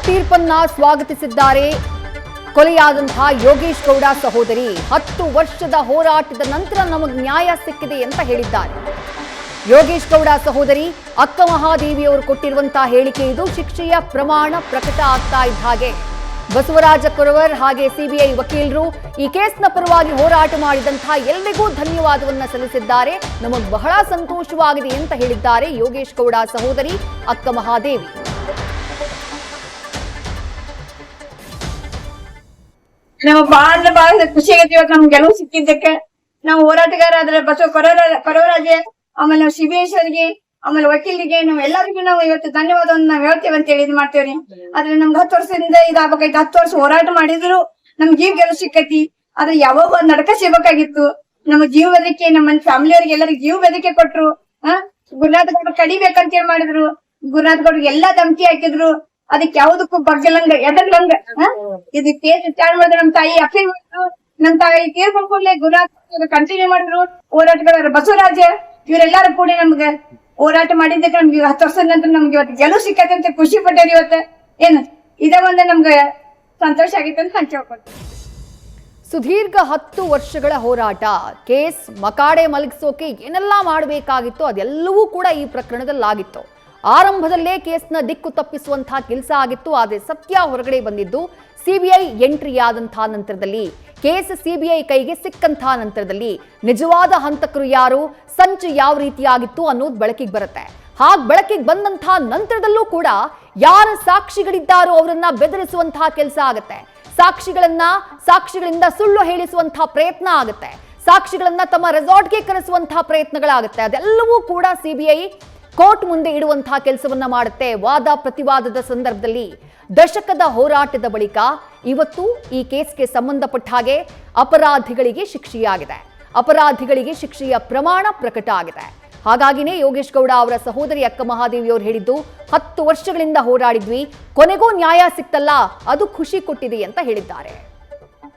ತೀರ್ಪನ್ನ ಸ್ವಾಗತಿಸಿದ್ದಾರೆ ಕೊಲೆಯಾದಂತಹ ಯೋಗೇಶ್ ಗೌಡ ಸಹೋದರಿ. 10 ವರ್ಷದ ಹೋರಾಟದ ನಂತರ ನಮಗೆ ನ್ಯಾಯ ಸಿಕ್ಕಿದೆ ಅಂತ ಹೇಳಿದ್ದಾರೆ. ಯೋಗೇಶ್ ಗೌಡ ಸಹೋದರಿ ಅಕ್ಕ ಮಹಾದೇವಿಯವರು ಕೊಟ್ಟಿರುವಂತಹ ಹೇಳಿಕೆ ಇದು. ಶಿಕ್ಷೆಯ ಪ್ರಮಾಣ ಪ್ರಕಟ ಆಗ್ತಾ ಇದ್ದ ಹಾಗೆ ಬಸವರಾಜ ಕೊರವರ್ ಹಾಗೆ ಸಿಬಿಐ ವಕೀಲರು ಈ ಕೇಸ್ನ ಪರವಾಗಿ ಹೋರಾಟ ಮಾಡಿದಂತಹ ಎಲ್ಲರಿಗೂ ಧನ್ಯವಾದವನ್ನ ಸಲ್ಲಿಸಿದ್ದಾರೆ. ನಮಗೆ ಬಹಳ ಸಂತೋಷವಾಗಿದೆ ಅಂತ ಹೇಳಿದ್ದಾರೆ ಯೋಗೇಶ್ ಗೌಡ ಸಹೋದರಿ ಅಕ್ಕ ಮಹಾದೇವಿ. ನಾವು ಬಹಳ ಖುಷಿ ಆಗೈತಿ. ಇವತ್ತು ನಮ್ಗೆ ಗೆಲುವು ಸಿಕ್ಕಿದ್ದಕ್ಕೆ ನಾವು ಹೋರಾಟಗಾರ ಆದ್ರೆ ಬಸವ ಕೊರವರಾಜೆ, ಆಮೇಲೆ ನಾವು ಸಿಬಿಎಸ್ವರಿಗೆ, ಆಮೇಲೆ ವಕೀಲರಿಗೆ, ನಾವ್ ಎಲ್ಲರಿಗೂ ನಾವು ಇವತ್ತು ಧನ್ಯವಾದವನ್ನು ನಾವ್ ಹೇಳ್ತೇವೆ ಅಂತ ಹೇಳಿ ಇದು ಮಾಡ್ತೇವ್ರಿ. ಆದ್ರೆ ನಮ್ಗೆ 10 ವರ್ಷದಿಂದ ಇದಾಗಬೇಕೈತಿ. 10 ವರ್ಷ ಹೋರಾಟ ಮಾಡಿದ್ರು ನಮ್ಗೆ ಜೀವ ಗೆಲುವು ಸಿಕ್ಕೈತಿ. ಆದ್ರೆ ಯಾವಾಗ ಒಂದ್ ನಡಕ ಸಿಗ್ಬೇಕಾಗಿತ್ತು. ನಮ್ಮ ಜೀವ ಬೆದರಿಕೆ, ನಮ್ಮ ಫ್ಯಾಮಿಲಿಯವ್ರಿಗೆ ಎಲ್ಲರಿಗೆ ಜೀವ ಬೆದರಿಕೆ ಕೊಟ್ರು. ಗುರುನಾಥ ಗೌಡ್ರು ಕಡಿಬೇಕಂತ ಹೇಳಿ ಮಾಡಿದ್ರು. ಗುರುನಾಥ ಗೌಡ್ರಿಗೆ ಎಲ್ಲಾ ಧಮಕಿ ಹಾಕಿದ್ರು. ಅದಕ್ಕೆ ಯಾವ್ದಕ್ಕೂ ಬಗ್ಗಲಂಗ ಎದರ್ಲಂಗ ಇದು ಕೇಸ್ ವಿಚಾರ ಮಾಡಿದ್ರು. ನಮ್ ತಾಯಿ ಅಫೀಲ್ ಮಾಡಿದ್ರು. ನಮ್ ತಾಯಿ ತೀರ್ಪು ಕೂಡಲೇ ಗುರುನಾಥ ಕಂಟಿನ್ಯೂ ಮಾಡಿದ್ರು. ಹೋರಾಟಗಾರರು ಬಸವರಾಜ ಇವರೆಲ್ಲಾರು ಕೂಡ ನಮ್ಗೆ ಹೋರಾಟ ಮಾಡಿದ್ದಕ್ಕೆ ನಮ್ಗೆ 10 ವರ್ಷದ ನಂತರ ನಮ್ಗೆ ಇವತ್ತು ಗೆಲುವು ಸಿಕ್ಕತ್ತೆ ಅಂತ ಖುಷಿ ಪಟ್ಟೇರಿ. ಇವತ್ತು ಏನು ಇದೇ ಒಂದು ನಮ್ಗೆ ಸಂತೋಷ ಆಗಿತ್ತು ಅಂತ ಹಂಚ್ಕೊಳ್ಬೋದು. ಸುದೀರ್ಘ 10 ವರ್ಷಗಳ ಹೋರಾಟ, ಕೇಸ್ ಮಕಾಡೆ ಮಲಗಿಸೋಕೆ ಏನೆಲ್ಲ ಮಾಡಬೇಕಾಗಿತ್ತು ಅದೆಲ್ಲವೂ ಕೂಡ ಈ ಪ್ರಕರಣದಲ್ಲಾಗಿತ್ತು. ಆರಂಭದಲ್ಲೇ ಕೇಸ್ನ ದಿಕ್ಕು ತಪ್ಪಿಸುವಂತಹ ಕೆಲಸ ಆಗಿತ್ತು. ಆದರೆ ಸತ್ಯ ಹೊರಗಡೆ ಬಂದಿದ್ದು ಸಿಬಿಐ ಎಂಟ್ರಿ ಆದಂತಹ ನಂತರದಲ್ಲಿ, ಕೇಸ್ ಸಿಬಿಐ ಕೈಗೆ ಸಿಕ್ಕಂತಹ ನಂತರದಲ್ಲಿ ನಿಜವಾದ ಹಂತಕರು ಯಾರು, ಸಂಚು ಯಾವ ರೀತಿಯಾಗಿತ್ತು ಅನ್ನೋದು ಬೆಳಕಿಗೆ ಬರುತ್ತೆ. ಹಾಗೆ ಬೆಳಕಿಗೆ ಬಂದಂತಹ ನಂತರದಲ್ಲೂ ಕೂಡ ಯಾರ ಸಾಕ್ಷಿಗಳಿದ್ದಾರೋ ಅವರನ್ನ ಬೆದರಿಸುವಂತಹ ಕೆಲಸ ಆಗುತ್ತೆ. ಸಾಕ್ಷಿಗಳಿಂದ ಸುಳ್ಳು ಹೇಳಿಸುವಂತಹ ಪ್ರಯತ್ನ ಆಗುತ್ತೆ. ಸಾಕ್ಷಿಗಳನ್ನ ತಮ್ಮ ರೆಸಾರ್ಟ್ಗೆ ಕರೆಸುವಂತಹ ಪ್ರಯತ್ನಗಳಾಗುತ್ತೆ. ಅದೆಲ್ಲವೂ ಕೂಡ ಸಿಬಿಐ ಕೋರ್ಟ್ ಮುಂದೆ ಇಡುವಂತಹ ಕೆಲಸವನ್ನ ಮಾಡುತ್ತೆ. ವಾದ ಪ್ರತಿವಾದದ ಸಂದರ್ಭದಲ್ಲಿ ದಶಕದ ಹೋರಾಟದ ಬಳಿಕ ಇವತ್ತು ಈ ಕೇಸ್ಗೆ ಸಂಬಂಧಪಟ್ಟ ಹಾಗೆ ಅಪರಾಧಿಗಳಿಗೆ ಶಿಕ್ಷೆಯಾಗಿದೆ. ಅಪರಾಧಿಗಳಿಗೆ ಶಿಕ್ಷೆಯ ಪ್ರಮಾಣ ಪ್ರಕಟ ಆಗಿದೆ. ಹಾಗಾಗಿನೇ ಯೋಗೇಶ್ ಗೌಡ ಅವರ ಸಹೋದರಿ ಅಕ್ಕ ಮಹಾದೇವಿ ಅವರು ಹೇಳಿದ್ದು 10 ವರ್ಷಗಳಿಂದ ಹೋರಾಡಿದ್ವಿ, ಕೊನೆಗೂ ನ್ಯಾಯ ಸಿಕ್ತಲ್ಲ, ಅದು ಖುಷಿ ಕೊಟ್ಟಿದೆ ಅಂತ ಹೇಳಿದ್ದಾರೆ.